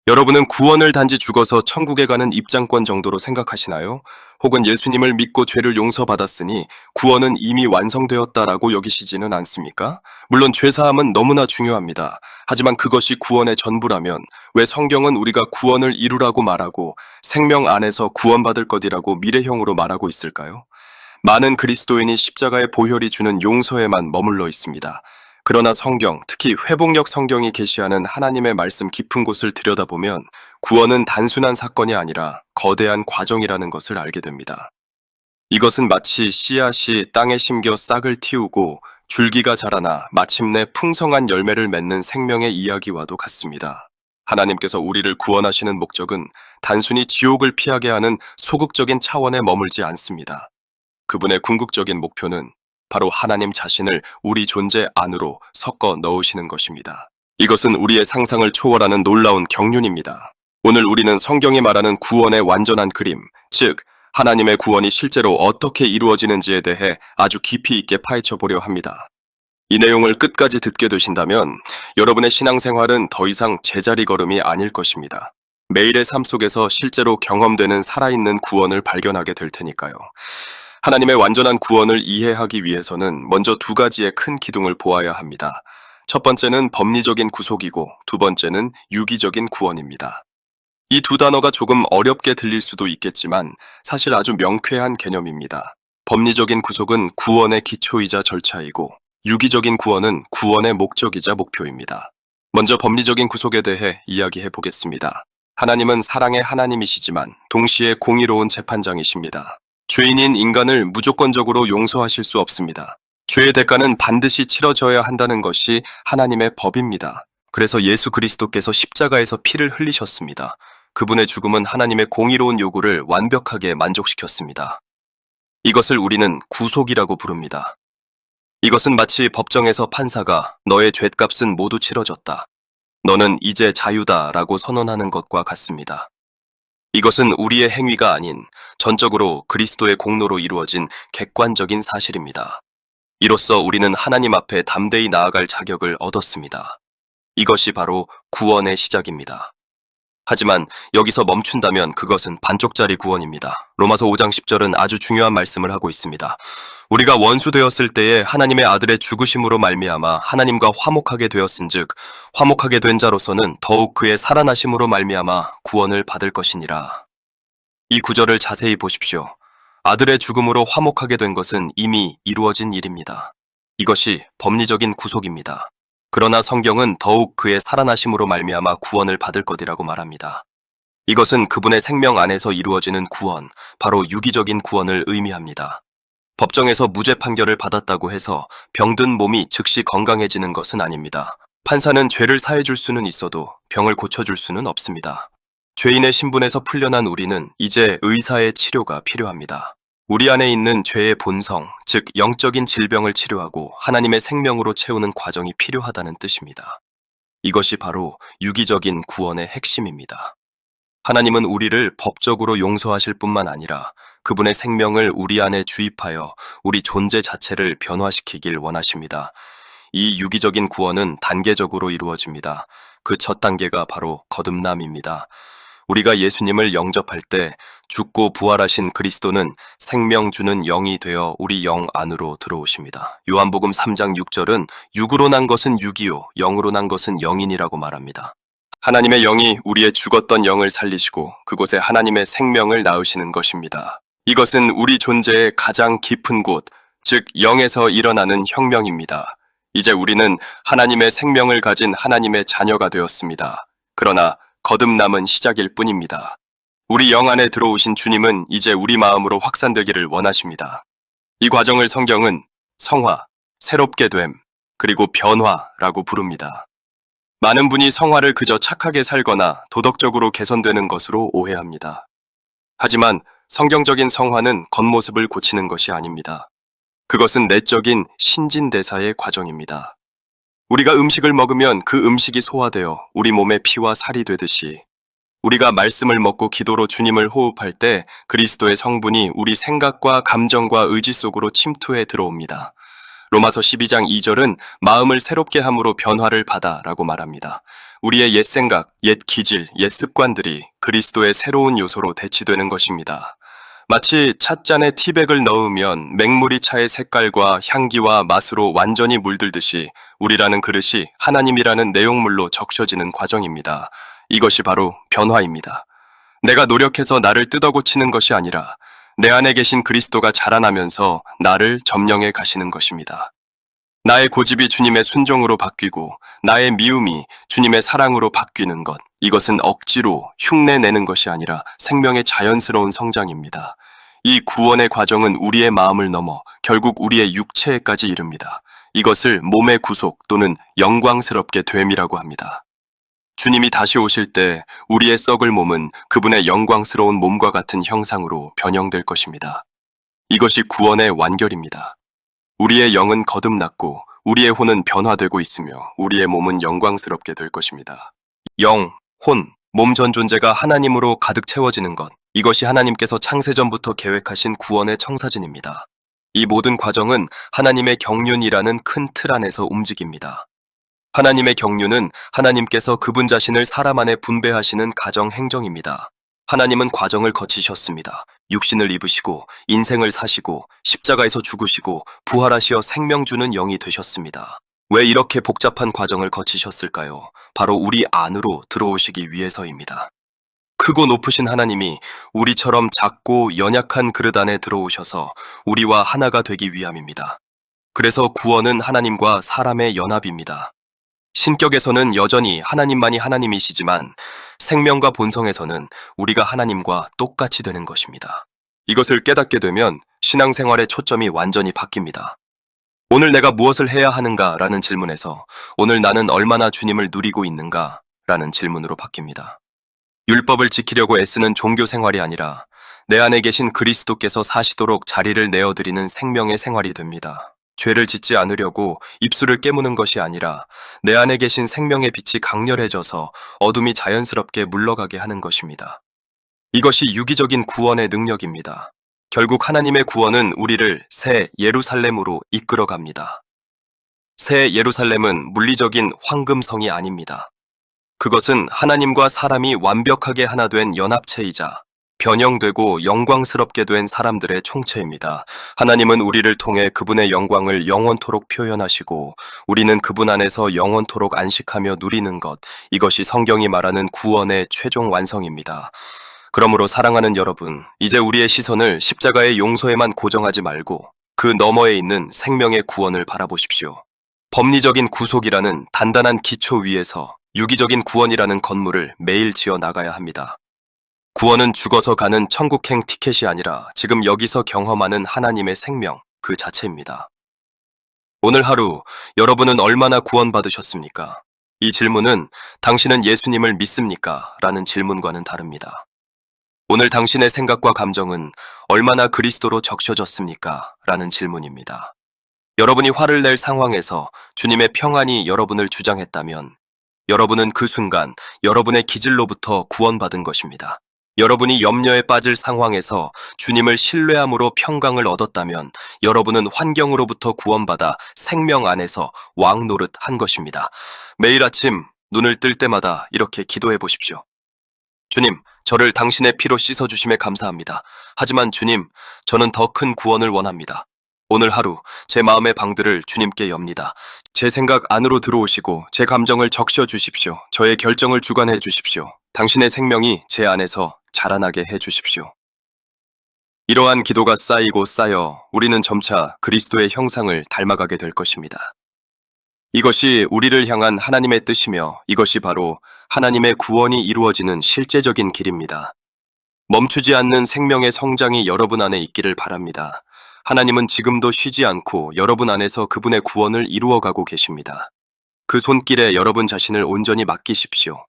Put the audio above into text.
여러분은 구원을 단지 죽어서 천국에 가는 입장권 정도로 생각하시나요? 혹은 예수님을 믿고 죄를 용서받았으니 구원은 이미 완성되었다라고 여기시지는 않습니까? 물론 죄사함은 너무나 중요합니다. 하지만 그것이 구원의 전부라면 왜 성경은 우리가 구원을 이루라고 말하고 생명 안에서 구원받을 것이라고 미래형으로 말하고 있을까요? 많은 그리스도인이 십자가의 보혈이 주는 용서에만 머물러 있습니다. 그러나 성경, 특히 회복력 성경이 계시하는 하나님의 말씀 깊은 곳을 들여다보면 구원은 단순한 사건이 아니라 거대한 과정이라는 것을 알게 됩니다. 이것은 마치 씨앗이 땅에 심겨 싹을 틔우고 줄기가 자라나 마침내 풍성한 열매를 맺는 생명의 이야기와도 같습니다. 하나님께서 우리를 구원하시는 목적은 단순히 지옥을 피하게 하는 소극적인 차원에 머물지 않습니다. 그분의 궁극적인 목표는 바로 하나님 자신을 우리 존재 안으로 섞어 넣으시는 것입니다. 이것은 우리의 상상을 초월하는 놀라운 경륜입니다. 오늘 우리는 성경이 말하는 구원의 완전한 그림, 즉 하나님의 구원이 실제로 어떻게 이루어지는지에 대해 아주 깊이 있게 파헤쳐 보려 합니다. 이 내용을 끝까지 듣게 되신다면 여러분의 신앙생활은 더 이상 제자리 걸음이 아닐 것입니다. 매일의 삶 속에서 실제로 경험되는 살아있는 구원을 발견하게 될 테니까요. 하나님의 완전한 구원을 이해하기 위해서는 먼저 두 가지의 큰 기둥을 보아야 합니다. 첫 번째는 법리적인 구속이고 두 번째는 유기적인 구원입니다. 이 두 단어가 조금 어렵게 들릴 수도 있겠지만 사실 아주 명쾌한 개념입니다. 법리적인 구속은 구원의 기초이자 절차이고 유기적인 구원은 구원의 목적이자 목표입니다. 먼저 법리적인 구속에 대해 이야기해 보겠습니다. 하나님은 사랑의 하나님이시지만 동시에 공의로운 재판장이십니다. 죄인인 인간을 무조건적으로 용서하실 수 없습니다. 죄의 대가는 반드시 치러져야 한다는 것이 하나님의 법입니다. 그래서 예수 그리스도께서 십자가에서 피를 흘리셨습니다. 그분의 죽음은 하나님의 공의로운 요구를 완벽하게 만족시켰습니다. 이것을 우리는 구속이라고 부릅니다. 이것은 마치 법정에서 판사가 너의 죗값은 모두 치러졌다. 너는 이제 자유다라고 선언하는 것과 같습니다. 이것은 우리의 행위가 아닌 전적으로 그리스도의 공로로 이루어진 객관적인 사실입니다. 이로써 우리는 하나님 앞에 담대히 나아갈 자격을 얻었습니다. 이것이 바로 구원의 시작입니다. 하지만 여기서 멈춘다면 그것은 반쪽짜리 구원입니다. 로마서 5장 10절은 아주 중요한 말씀을 하고 있습니다. 우리가 원수 되었을 때에 하나님의 아들의 죽으심으로 말미암아 하나님과 화목하게 되었은즉 화목하게 된 자로서는 더욱 그의 살아나심으로 말미암아 구원을 받을 것이니라. 이 구절을 자세히 보십시오. 아들의 죽음으로 화목하게 된 것은 이미 이루어진 일입니다. 이것이 법리적인 구속입니다. 그러나 성경은 더욱 그의 살아나심으로 말미암아 구원을 받을 것이라고 말합니다. 이것은 그분의 생명 안에서 이루어지는 구원, 바로 유기적인 구원을 의미합니다. 법정에서 무죄 판결을 받았다고 해서 병든 몸이 즉시 건강해지는 것은 아닙니다. 판사는 죄를 사해줄 수는 있어도 병을 고쳐줄 수는 없습니다. 죄인의 신분에서 풀려난 우리는 이제 의사의 치료가 필요합니다. 우리 안에 있는 죄의 본성, 즉 영적인 질병을 치료하고 하나님의 생명으로 채우는 과정이 필요하다는 뜻입니다. 이것이 바로 유기적인 구원의 핵심입니다. 하나님은 우리를 법적으로 용서하실 뿐만 아니라 그분의 생명을 우리 안에 주입하여 우리 존재 자체를 변화시키길 원하십니다. 이 유기적인 구원은 단계적으로 이루어집니다. 그 첫 단계가 바로 거듭남입니다. 우리가 예수님을 영접할 때 죽고 부활하신 그리스도는 생명 주는 영이 되어 우리 영 안으로 들어오십니다. 요한복음 3장 6절은 육으로 난 것은 육이요 영으로 난 것은 영이니라고 말합니다. 하나님의 영이 우리의 죽었던 영을 살리시고 그곳에 하나님의 생명을 낳으시는 것입니다. 이것은 우리 존재의 가장 깊은 곳, 즉 영에서 일어나는 혁명입니다. 이제 우리는 하나님의 생명을 가진 하나님의 자녀가 되었습니다. 그러나 거듭남은 시작일 뿐입니다. 우리 영 안에 들어오신 주님은 이제 우리 마음으로 확산되기를 원하십니다. 이 과정을 성경은 성화, 새롭게 됨, 그리고 변화라고 부릅니다. 많은 분이 성화를 그저 착하게 살거나 도덕적으로 개선되는 것으로 오해합니다. 하지만 성경적인 성화는 겉모습을 고치는 것이 아닙니다. 그것은 내적인 신진대사의 과정입니다. 우리가 음식을 먹으면 그 음식이 소화되어 우리 몸의 피와 살이 되듯이 우리가 말씀을 먹고 기도로 주님을 호흡할 때 그리스도의 성분이 우리 생각과 감정과 의지 속으로 침투해 들어옵니다. 로마서 12장 2절은 마음을 새롭게 함으로 변화를 받아 라고 말합니다. 우리의 옛 생각, 옛 기질, 옛 습관들이 그리스도의 새로운 요소로 대치되는 것입니다. 마치 찻잔에 티백을 넣으면 맹물이 차의 색깔과 향기와 맛으로 완전히 물들듯이 우리라는 그릇이 하나님이라는 내용물로 적셔지는 과정입니다. 이것이 바로 변화입니다. 내가 노력해서 나를 뜯어고치는 것이 아니라 내 안에 계신 그리스도가 자라나면서 나를 점령해 가시는 것입니다. 나의 고집이 주님의 순종으로 바뀌고 나의 미움이 주님의 사랑으로 바뀌는 것, 이것은 억지로 흉내내는 것이 아니라 생명의 자연스러운 성장입니다. 이 구원의 과정은 우리의 마음을 넘어 결국 우리의 육체에까지 이릅니다. 이것을 몸의 구속 또는 영광스럽게 됨이라고 합니다. 주님이 다시 오실 때 우리의 썩을 몸은 그분의 영광스러운 몸과 같은 형상으로 변형될 것입니다. 이것이 구원의 완결입니다. 우리의 영은 거듭났고 우리의 혼은 변화되고 있으며 우리의 몸은 영광스럽게 될 것입니다. 영, 혼, 몸 전 존재가 하나님으로 가득 채워지는 것, 이것이 하나님께서 창세전부터 계획하신 구원의 청사진입니다. 이 모든 과정은 하나님의 경륜이라는 큰 틀 안에서 움직입니다. 하나님의 경륜은 하나님께서 그분 자신을 사람 안에 분배하시는 가정 행정입니다. 하나님은 과정을 거치셨습니다. 육신을 입으시고 인생을 사시고 십자가에서 죽으시고 부활하시어 생명 주는 영이 되셨습니다. 왜 이렇게 복잡한 과정을 거치셨을까요? 바로 우리 안으로 들어오시기 위해서입니다. 크고 높으신 하나님이 우리처럼 작고 연약한 그릇 안에 들어오셔서 우리와 하나가 되기 위함입니다. 그래서 구원은 하나님과 사람의 연합입니다. 신격에서는 여전히 하나님만이 하나님이시지만 생명과 본성에서는 우리가 하나님과 똑같이 되는 것입니다. 이것을 깨닫게 되면 신앙생활의 초점이 완전히 바뀝니다. 오늘 내가 무엇을 해야 하는가 라는 질문에서 오늘 나는 얼마나 주님을 누리고 있는가 라는 질문으로 바뀝니다. 율법을 지키려고 애쓰는 종교 생활이 아니라 내 안에 계신 그리스도께서 사시도록 자리를 내어드리는 생명의 생활이 됩니다. 죄를 짓지 않으려고 입술을 깨무는 것이 아니라 내 안에 계신 생명의 빛이 강렬해져서 어둠이 자연스럽게 물러가게 하는 것입니다. 이것이 유기적인 구원의 능력입니다. 결국 하나님의 구원은 우리를 새 예루살렘으로 이끌어갑니다. 새 예루살렘은 물리적인 황금성이 아닙니다. 그것은 하나님과 사람이 완벽하게 하나 된 연합체이자 변형되고 영광스럽게 된 사람들의 총체입니다. 하나님은 우리를 통해 그분의 영광을 영원토록 표현하시고 우리는 그분 안에서 영원토록 안식하며 누리는 것, 이것이 성경이 말하는 구원의 최종 완성입니다. 그러므로 사랑하는 여러분, 이제 우리의 시선을 십자가의 용서에만 고정하지 말고 그 너머에 있는 생명의 구원을 바라보십시오. 법리적인 구속이라는 단단한 기초 위에서 유기적인 구원이라는 건물을 매일 지어 나가야 합니다. 구원은 죽어서 가는 천국행 티켓이 아니라 지금 여기서 경험하는 하나님의 생명 그 자체입니다. 오늘 하루 여러분은 얼마나 구원받으셨습니까? 이 질문은 당신은 예수님을 믿습니까? 라는 질문과는 다릅니다. 오늘 당신의 생각과 감정은 얼마나 그리스도로 적셔졌습니까? 라는 질문입니다. 여러분이 화를 낼 상황에서 주님의 평안이 여러분을 주장했다면 여러분은 그 순간 여러분의 기질로부터 구원받은 것입니다. 여러분이 염려에 빠질 상황에서 주님을 신뢰함으로 평강을 얻었다면 여러분은 환경으로부터 구원받아 생명 안에서 왕 노릇 한 것입니다. 매일 아침 눈을 뜰 때마다 이렇게 기도해 보십시오. 주님, 저를 당신의 피로 씻어주심에 감사합니다. 하지만 주님, 저는 더 큰 구원을 원합니다. 오늘 하루 제 마음의 방들을 주님께 엽니다. 제 생각 안으로 들어오시고 제 감정을 적셔 주십시오. 저의 결정을 주관해 주십시오. 당신의 생명이 제 안에서 자라나게 해 주십시오. 이러한 기도가 쌓이고 쌓여 우리는 점차 그리스도의 형상을 닮아가게 될 것입니다. 이것이 우리를 향한 하나님의 뜻이며 이것이 바로 하나님의 구원이 이루어지는 실제적인 길입니다. 멈추지 않는 생명의 성장이 여러분 안에 있기를 바랍니다. 하나님은 지금도 쉬지 않고 여러분 안에서 그분의 구원을 이루어가고 계십니다. 그 손길에 여러분 자신을 온전히 맡기십시오.